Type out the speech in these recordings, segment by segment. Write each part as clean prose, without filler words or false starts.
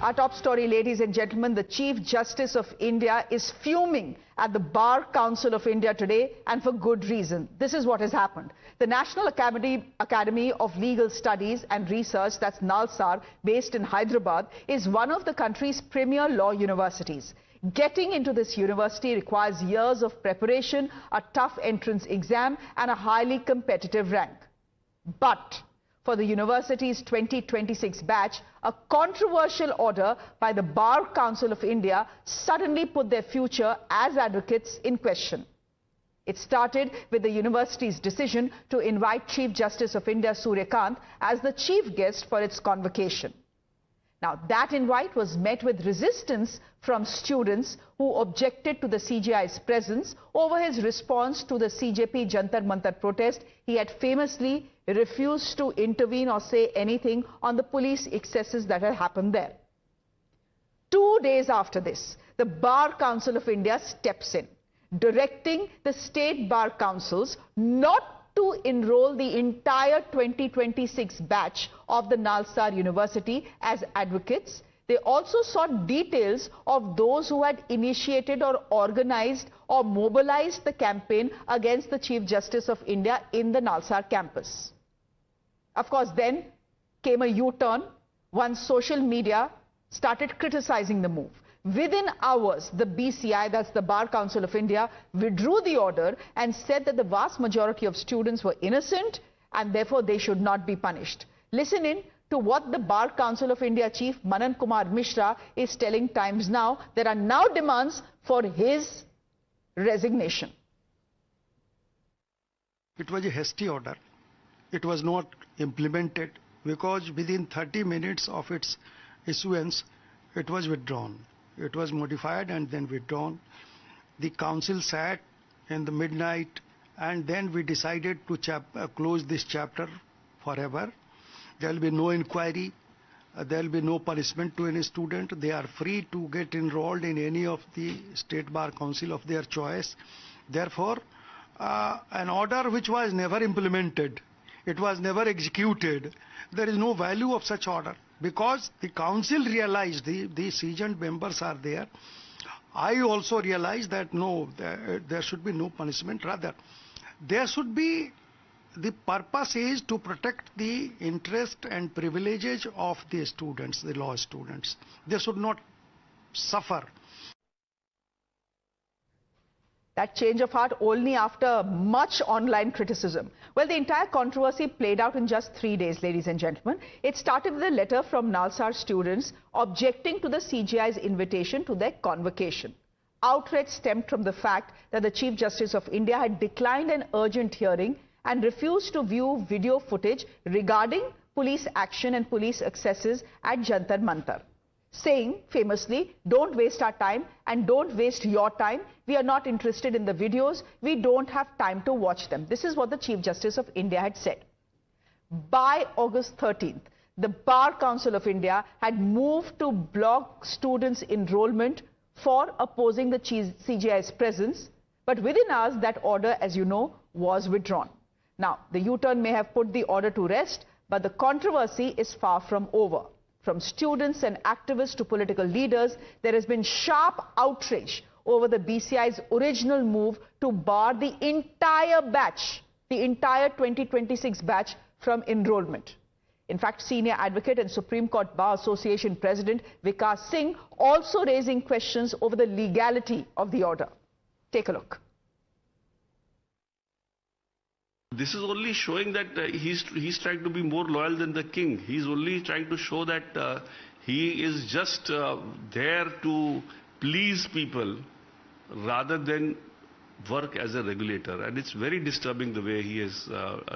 Our top story, ladies and gentlemen, the Chief Justice of India is fuming at the Bar Council of India today, and for good reason. This is what has happened. The National Academy of Legal Studies and Research, that's NALSAR, based in Hyderabad, is one of the country's premier law universities. Getting into this university requires years of preparation, a tough entrance exam, and a highly competitive rank. But for the university's 2026 batch, a controversial order by the Bar Council of India suddenly put their future as advocates in question. It started with the university's decision to invite Chief Justice of India Surya Kant as the chief guest for its convocation. Now, that invite was met with resistance from students who objected to the CJI's presence over his response to the CJP Jantar Mantar protest. He had famously refused to intervene or say anything on the police excesses that had happened there. 2 days after this, the Bar Council of India steps in, directing the state bar councils not to enroll the entire 2026 batch of the NALSAR University as advocates. They also sought details of those who had initiated or organized or mobilized the campaign against the Chief Justice of India in the NALSAR campus. Of course, then came a U-turn once social media started criticizing the move. Within hours, the BCI, that's the Bar Council of India, withdrew the order and said that the vast majority of students were innocent and therefore they should not be punished. Listen in to what the Bar Council of India Chief Manan Kumar Mishra is telling Times Now. There are now demands for his resignation. It was a hasty order. It was not implemented because within 30 minutes of its issuance, it was withdrawn. It was modified and then withdrawn. The council sat in the midnight and then we decided to close this chapter forever. There will be no inquiry. There will be no punishment to any student. They are free to get enrolled in any of the state bar council of their choice. Therefore, an order which was never implemented, it was never executed. There is no value of such order. Because the council realized, the seasoned members are there. I also realized that no, there should be no punishment. Rather, there should be, the purpose is to protect the interest and privileges of the students, the law students. They should not suffer. That change of heart only after much online criticism. Well, the entire controversy played out in just 3 days, ladies and gentlemen. It started with a letter from NALSAR students objecting to the CJI's invitation to their convocation. Outrage stemmed from the fact that the Chief Justice of India had declined an urgent hearing and refused to view video footage regarding police action and police excesses at Jantar Mantar, saying famously, don't waste our time and don't waste your time. We are not interested in the videos. We don't have time to watch them. This is what the Chief Justice of India had said. By August 13th, the Bar Council of India had moved to block students' enrollment for opposing the CJI's presence. But within hours, that order, as you know, was withdrawn. Now, the U-turn may have put the order to rest, but the controversy is far from over. From students and activists to political leaders, there has been sharp outrage over the BCI's original move to bar the entire batch, the entire 2026 batch from enrollment. In fact, senior advocate and Supreme Court Bar Association President Vikas Singh also raising questions over the legality of the order. Take a look. This is only showing that he's trying to be more loyal than the king. He's only trying to show that he is just there to please people rather than work as a regulator. And it's very disturbing the way he has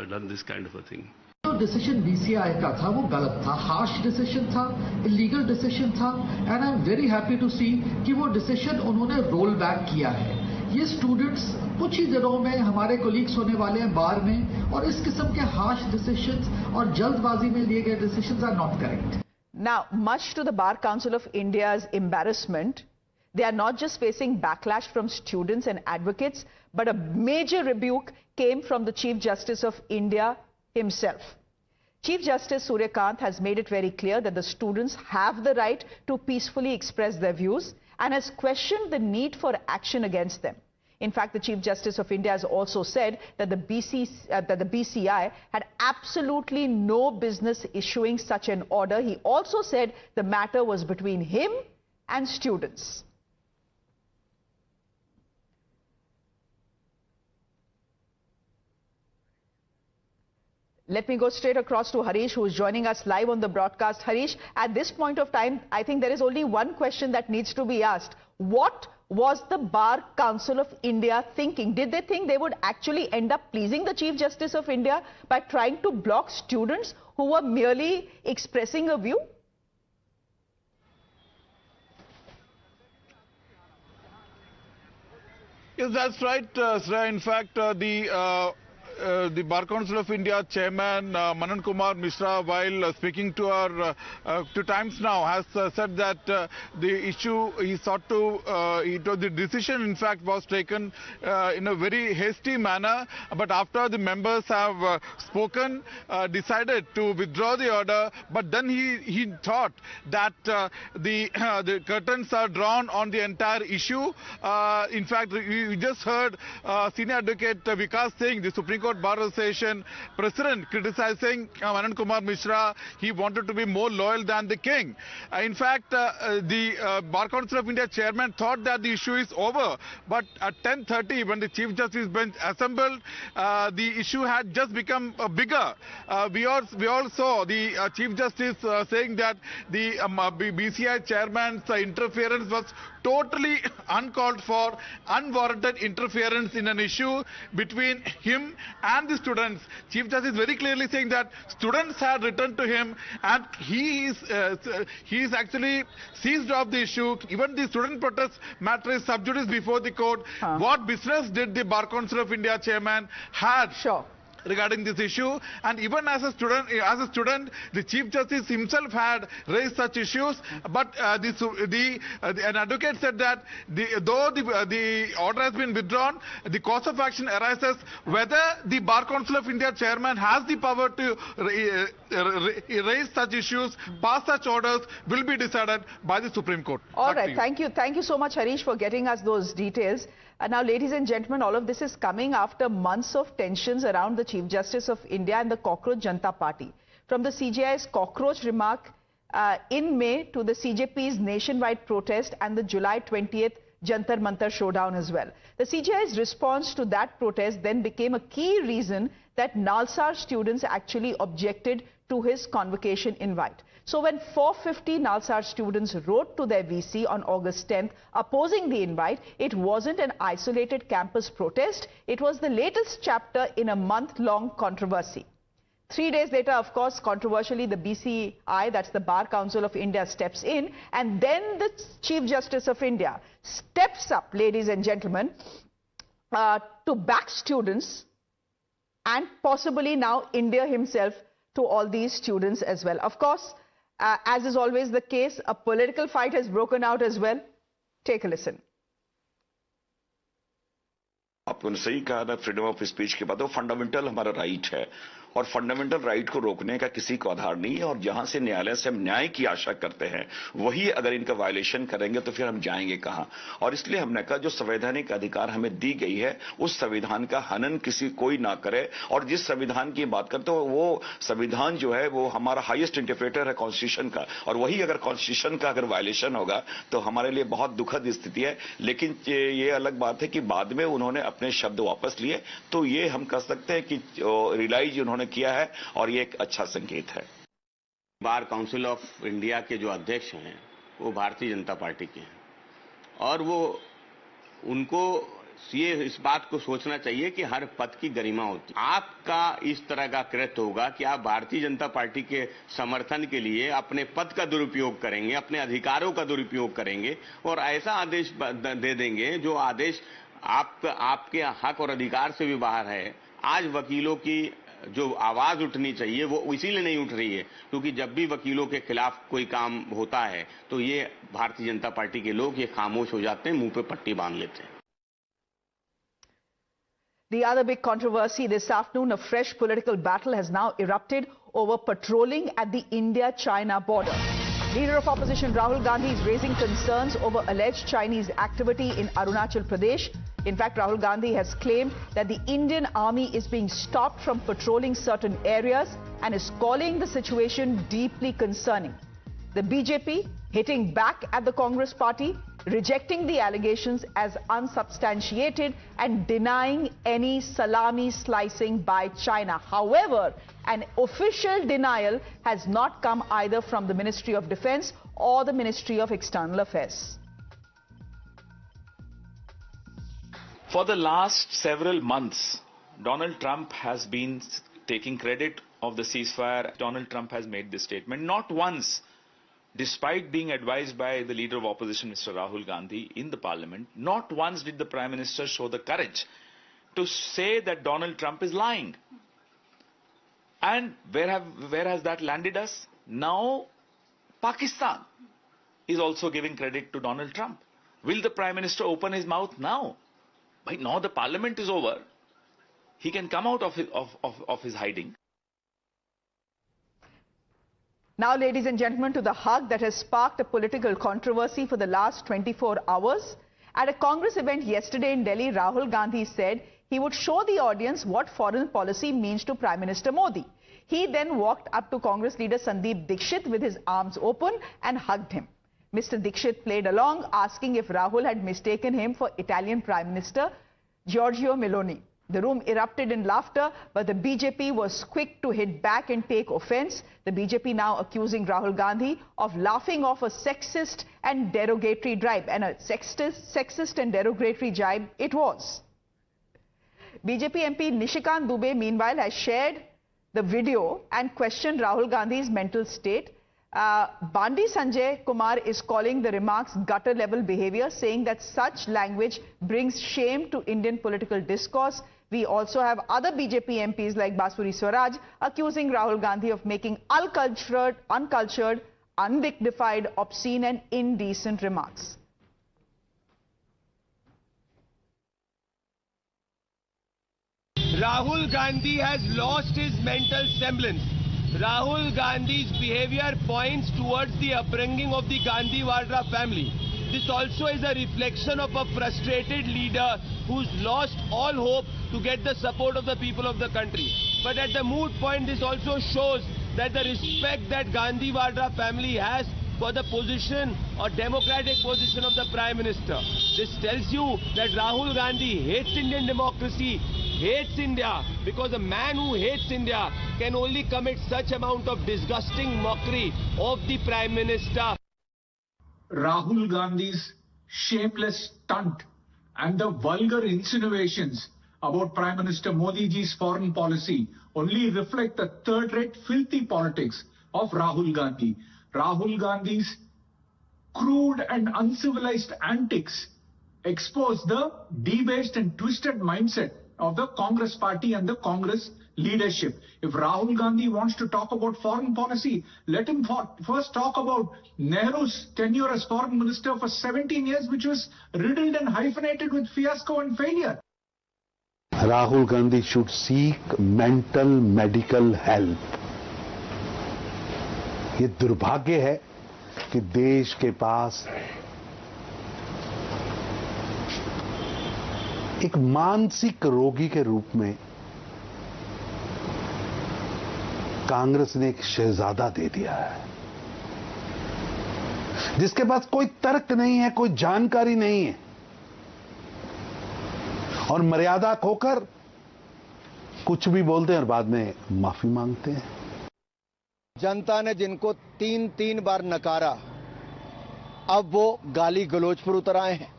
done this kind of a thing. जो decision BCI का था वो गलत था, harsh decision था, illegal decision था, and I am very happy to see कि वो डिसीजन उन्होंने रोल बैक किया है. ये स्टूडेंट्स कुछ ही दिनों में हमारे कोलीग्स होने वाले हैं बार में, और इस किस्म के हार्श डिसीजंस और जल्दबाजी में लिए गए decisions are not correct. Now, much to the Bar Council of India's embarrassment, they are not just facing backlash from students and advocates, but a major rebuke came from the Chief Justice of India himself. Chief Justice Surya Kant has made it very clear that the students have the right to peacefully express their views and has questioned the need for action against them. In fact, the Chief Justice of India has also said that the BCI had absolutely no business issuing such an order. He also said the matter was between him and students. Let me go straight across to Harish, who is joining us live on the broadcast. Harish, at this point of time, I think there is only one question that needs to be asked. What was the Bar Council of India thinking? Did they think they would actually end up pleasing the Chief Justice of India by trying to block students who were merely expressing a view? Yes, that's right, Shreya. In fact, the Bar Council of India chairman Manan Kumar Mishra, while speaking to our two times now, has said that the issue he sought to, the decision in fact was taken in a very hasty manner, but after the members have spoken, decided to withdraw the order. But then he thought that the curtains are drawn on the entire issue. In fact, we just heard Senior Advocate Vikas saying, the Supreme Court Bar Association President, criticizing Manan Kumar Mishra. He wanted to be more loyal than the king. In fact, the Bar Council of India chairman thought that the issue is over. But at 10:30, when the Chief Justice bench assembled, the issue had just become bigger. We all saw the Chief Justice saying that the BCI chairman's interference was totally uncalled for, unwarranted interference in an issue between him and the students. Chief Justice very clearly saying that students had written to him and he is actually seized of the issue. Even the student protest matter is sub judice before the court. What business did the Bar Council of India chairman had? Sure. Regarding this issue, and even as a student, the Chief Justice himself had raised such issues. But an advocate said that though the order has been withdrawn, the cause of action arises whether the Bar Council of India chairman has the power to raise such issues, pass such orders, will be decided by the Supreme Court. All right, thank you so much, Harish, for getting us those details. Now, ladies and gentlemen, all of this is coming after months of tensions around the Chief Justice of India and the Cockroach Janata Party. From the CJI's cockroach remark in May to the CJP's nationwide protest and the July 20th Jantar Mantar showdown as well. The CJI's response to that protest then became a key reason that NALSAR students actually objected to his convocation invite. So when 450 NALSAR students wrote to their VC on August 10th opposing the invite, it wasn't an isolated campus protest. It was the latest chapter in a month-long controversy. 3 days later, of course, controversially, the BCI, that's the Bar Council of India, steps in, and then the Chief Justice of India steps up, ladies and gentlemen, to back students and possibly now India himself to all these students as well. Of course, as is always the case, a political fight has broken out as well. Take a listen. आपने सही कहा ना, freedom of speech के बाद वो fundamental हमारा right है और फंडामेंटल राइट को रोकने का किसी को आधार नहीं है। और जहां से न्यायालय से हम न्याय की आशा करते हैं, वही अगर इनका वायलेशन करेंगे तो फिर हम जाएंगे कहां। और इसलिए हमने कहा जो संवैधानिक अधिकार हमें दी गई है, उस संविधान का हनन कोई ना करे। और जिस संविधान की बात करते हो, वो संविधान जो है वो हमारा हाईएस्ट इंटरप्रेटर है कॉन्स्टिट्यूशन का, और वही अगर कॉन्स्टिट्यूशन का अगर वायलेशन होगा तो हमारे लिए बहुत दुखद स्थिति है। लेकिन ये अलग बात है कि बाद में उन्होंने अपने शब्द वापस लिए, तो ये हम कह सकते हैं कि रियलाइज उन्होंने किया है और ये एक अच्छा संकेत है। बार काउंसिल ऑफ इंडिया के जो अध्यक्ष हैं वो भारतीय जनता पार्टी के हैं और वो उनको ये इस बात को सोचना चाहिए कि हर पद की गरिमा होती है। आपका इस तरह का कृत्य होगा कि आप भारतीय जनता पार्टी के समर्थन के लिए अपने पद का दुरुपयोग करेंगे, अपने अधिकारों का दुरुपयोग करेंगे और ऐसा आदेश दे देंगे जो आदेश आपके हक और अधिकार से भी बाहर है। आज वकीलों की जो आवाज उठनी चाहिए वो इसीलिए नहीं उठ रही है क्योंकि जब भी वकीलों के खिलाफ कोई काम होता है तो ये भारतीय जनता पार्टी के लोग ये खामोश हो जाते हैं, मुंह पे पट्टी बांध लेते हैं। The other big controversy this afternoon, a fresh political battle has now erupted over patrolling at the India-China border. Leader of opposition Rahul Gandhi is raising concerns over alleged Chinese activity in Arunachal Pradesh. In fact, Rahul Gandhi has claimed that the Indian army is being stopped from patrolling certain areas and is calling the situation deeply concerning. The BJP hitting back at the Congress party, rejecting the allegations as unsubstantiated and denying any salami slicing by China. However, an official denial has not come either from the Ministry of Defense or the Ministry of External Affairs. For the last several months, Donald Trump has been taking credit of the ceasefire. Donald Trump has made this statement not once, despite being advised by the leader of opposition, Mr. Rahul Gandhi, in the parliament. Not once did the Prime Minister show the courage to say that Donald Trump is lying. And where has that landed us? Now, Pakistan is also giving credit to Donald Trump. Will the Prime Minister open his mouth now? By now the parliament is over. He can come out of his hiding. Now, ladies and gentlemen, to the hug that has sparked a political controversy for the last 24 hours. At a Congress event yesterday in Delhi, Rahul Gandhi said he would show the audience what foreign policy means to Prime Minister Modi. He then walked up to Congress leader Sandeep Dixit with his arms open and hugged him. Mr. Dixit played along, asking if Rahul had mistaken him for Italian Prime Minister Giorgia Meloni. The room erupted in laughter, but the BJP was quick to hit back and take offense. The BJP now accusing Rahul Gandhi of laughing off a sexist and derogatory jibe. And a sexist and derogatory jibe it was. BJP MP Nishikant Dubey, meanwhile, has shared the video and questioned Rahul Gandhi's mental state. Bandi Sanjay Kumar is calling the remarks gutter-level behavior, saying that such language brings shame to Indian political discourse. We also have other BJP MPs like Basuri Swaraj accusing Rahul Gandhi of making uncultured, undignified, obscene and indecent remarks. Rahul Gandhi has lost his mental semblance. Rahul Gandhi's behavior points towards the upbringing of the Gandhi-Vadra family. This also is a reflection of a frustrated leader who's lost all hope to get the support of the people of the country. But at the moot point, this also shows that the respect that Gandhi-Vadra family has for the position or democratic position of the Prime Minister. This tells you that Rahul Gandhi hates Indian democracy, hates India, because a man who hates India can only commit such amount of disgusting mockery of the Prime Minister. Rahul Gandhi's shameless stunt and the vulgar insinuations about Prime Minister Modi ji's foreign policy only reflect the third-rate filthy politics of Rahul Gandhi. Rahul Gandhi's crude and uncivilized antics expose the debased and twisted mindset of the Congress party and the Congress leadership. If Rahul Gandhi wants to talk about foreign policy, let him first talk about Nehru's tenure as foreign minister for 17 years, which was riddled and hyphenated with fiasco and failure. Rahul Gandhi should seek mental medical help. ये दुर्भाग्य है कि देश के पास एक मानसिक रोगी के रूप में कांग्रेस ने एक शहजादा दे दिया है, जिसके पास कोई तर्क नहीं है, कोई जानकारी नहीं है और मर्यादा खोकर कुछ भी बोलते हैं और बाद में माफी मांगते हैं। जनता ने जिनको 3 बार नकारा, अब वो गाली गलौज पर उतर आए हैं,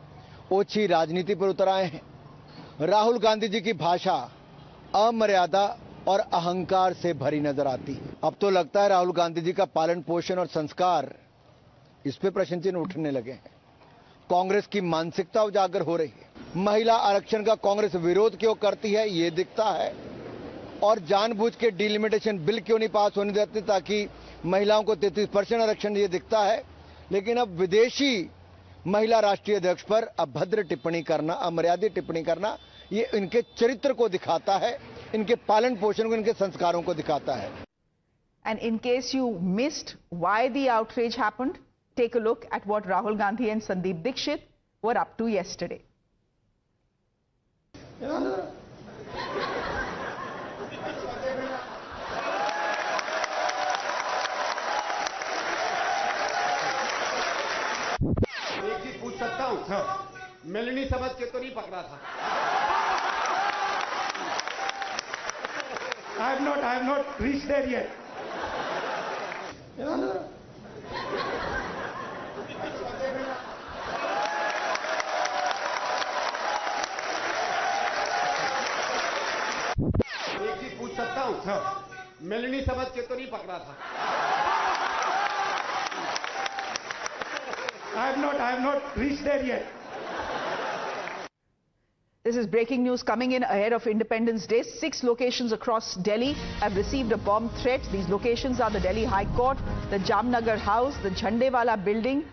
ओछी राजनीति पर उतर आए हैं। राहुल गांधी जी की भाषा अमर्यादा और अहंकार से भरी नजर आती है। अब तो लगता है राहुल गांधी जी का पालन पोषण और संस्कार, इस पे प्रश्न चिन्ह उठने लगे हैं। कांग्रेस की मानसिकता उजागर हो रही है। महिला आरक्षण का कांग्रेस विरोध क्यों करती है, ये दिखता है। और जानबूझ के डिलिमिटेशन बिल क्यों नहीं पास होने देते ताकि महिलाओं को 33% आरक्षण, ये दिखता है। लेकिन अब विदेशी महिला राष्ट्रीय अध्यक्ष पर अभद्र टिप्पणी करना, अमर्यादित टिप्पणी करना, ये इनके चरित्र को दिखाता है, इनके पालन पोषण को, इनके संस्कारों को दिखाता है. And in case you missed why the outrage happened, take a look at what Rahul Gandhi and Sandeep Dixit were up to yesterday. एक चीज पूछ सकता हूँ? मिलनी समझ के तो नहीं पकड़ा था? I have not reached there yet. एक चीज पूछ सकता हूँ? मिलनी समझ के तो नहीं पकड़ा था? I have not reached there yet. This is breaking news coming in ahead of Independence Day. 6 locations across Delhi have received a bomb threat. These locations are the Delhi High Court, the Jamnagar House, the Jhandewala building,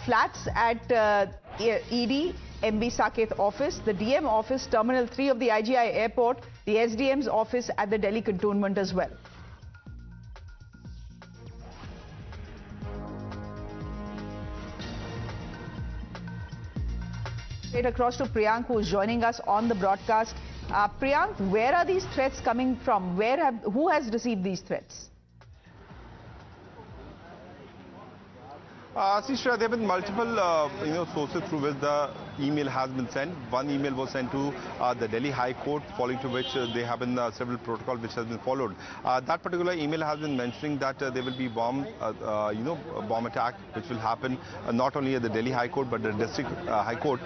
flats at ED, MB Saket office, the DM office, Terminal 3 of the IGI airport, the SDM's office at the Delhi cantonment as well. Straight across to Priyank, who is joining us on the broadcast. Priyank, where are these threats coming from? Who has received these threats? See, Shreya, there have been multiple, sources through which the email has been sent. One email was sent to the Delhi High Court, following to which there have been several protocols which has been followed. That particular email has been mentioning that there will be bomb attack which will happen not only at the Delhi High Court but the District High Court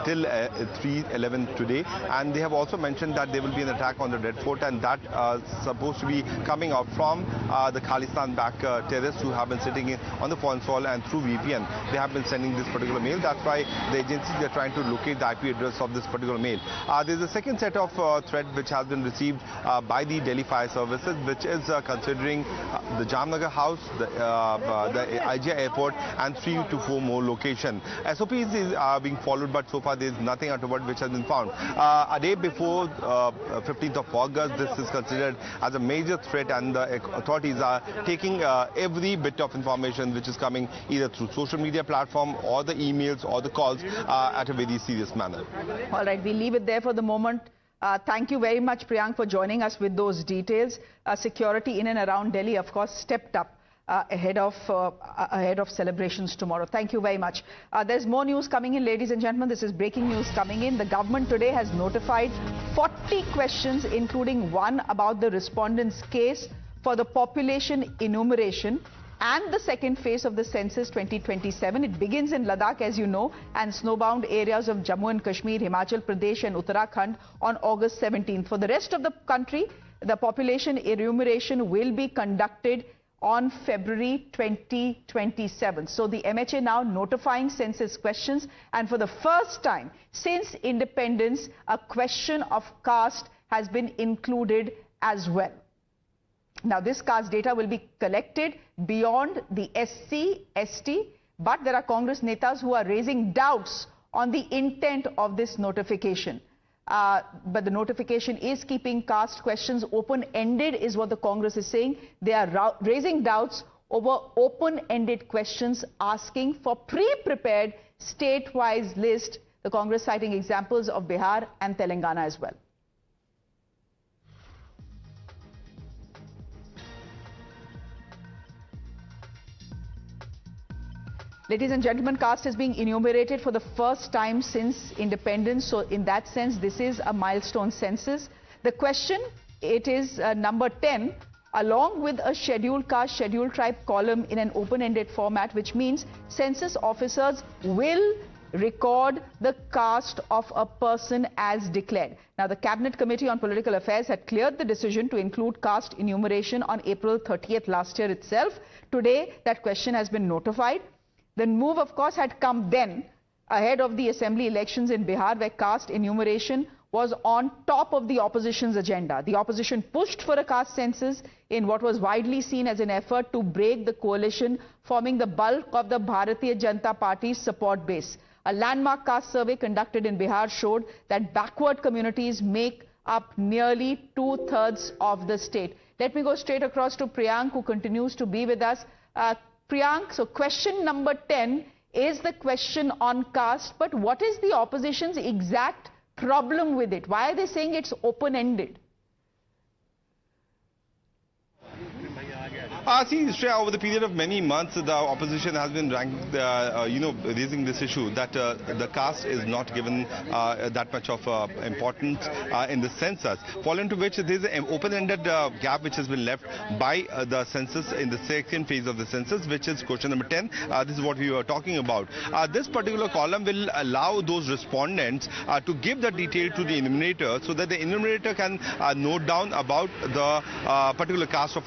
till 3:11 today. And they have also mentioned that there will be an attack on the Red Fort, and that supposed to be coming out from the Khalistan back terrorists who have been sitting on the phone wall, and through VPN they have been sending this particular mail. That's why the agencies are trying to locate the IP address of this particular mail. There's a second set of threat which has been received by the Delhi Fire Services, which is considering the Jamnagar House, the IGI airport, and 3 to 4 more locations. SOPs are being followed, but so far there's nothing untoward which has been found. A day before 15th of August, this is considered as a major threat, and the authorities are taking every bit of information which is coming either through social media platform or the emails or the calls at a very serious manner. All right, we'll leave it there for the moment. Thank you very much, Priyank, for joining us with those details. Security in and around Delhi, of course, stepped up ahead of celebrations tomorrow. Thank you very much. There's more news coming in, ladies and gentlemen. This is breaking news coming in. The government today has notified 40 questions, including one about the respondents' case for the population enumeration and the second phase of the census 2027. It begins in Ladakh, as you know, and snowbound areas of Jammu and Kashmir, Himachal Pradesh and Uttarakhand on August 17th. For the rest of the country, the population enumeration will be conducted on February 2027. So the MHA now notifying census questions, and for the first time since independence, a question of caste has been included as well. Now, this caste data will be collected beyond the SC, ST, but there are Congress netas who are raising doubts on the intent of this notification. But the notification is keeping caste questions open-ended, is what the Congress is saying. They are raising doubts over open-ended questions, asking for pre-prepared state-wise list, the Congress citing examples of Bihar and Telangana as well. Ladies and gentlemen, caste is being enumerated for the first time since independence. So in that sense, this is a milestone census. The question, it is number 10, along with a scheduled caste, scheduled tribe column in an open-ended format, which means census officers will record the caste of a person as declared. Now, the Cabinet Committee on Political Affairs had cleared the decision to include caste enumeration on April 30th last year itself. Today, that question has been notified. The move, of course, had come then ahead of the assembly elections in Bihar, where caste enumeration was on top of the opposition's agenda. The opposition pushed for a caste census in what was widely seen as an effort to break the coalition forming the bulk of the Bharatiya Janata Party's support base. A landmark caste survey conducted in Bihar showed that backward communities make up nearly 2/3 of the state. Let me go straight across to Priyank, who continues to be with us. Priyank, so question number 10 is the question on caste, but what is the opposition's exact problem with it? Why are they saying it's open-ended? See, Shreya, over the period of many months, the opposition has been raising this issue that the caste is not given that much of importance in the census, following to which there is an open-ended gap which has been left by the census in the second phase of the census, which is question number 10. This is what we were talking about. This particular column will allow those respondents to give the detail to the enumerator so that the enumerator can note down about the particular caste of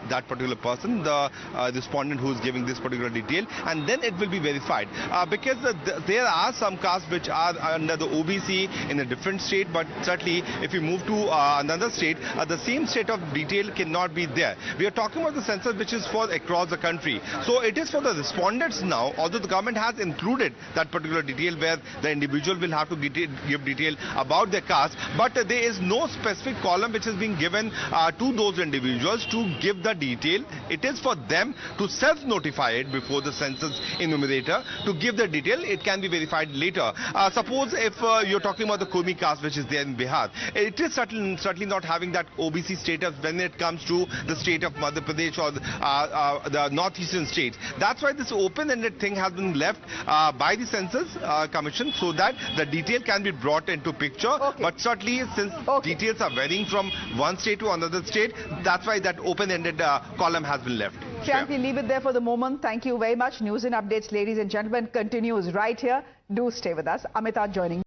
that particular person, the respondent who is giving this particular detail, and then it will be verified. Because there are some castes which are under the OBC in a different state, but certainly if you move to another state, the same state of detail cannot be there. We are talking about the census which is for across the country. So it is for the respondents now, although the government has included that particular detail where the individual will have to give detail about their caste, but there is no specific column which is being given to those individuals to give the detail. It is for them to self-notify it before the census enumerator to give the detail. It can be verified later. Suppose if you're talking about the Kurmi caste which is there in Bihar, it is certainly not having that OBC status when it comes to the state of Madhya Pradesh or the northeastern states. That's why this open-ended thing has been left by the Census Commission so that the detail can be brought into picture. Okay. But certainly since details are varying from one state to another state, that's why that open-ended column has been left. Priyank, we leave it there for the moment. Thank you very much. News and updates, ladies and gentlemen, continues right here. Do stay with us. Amitabh joining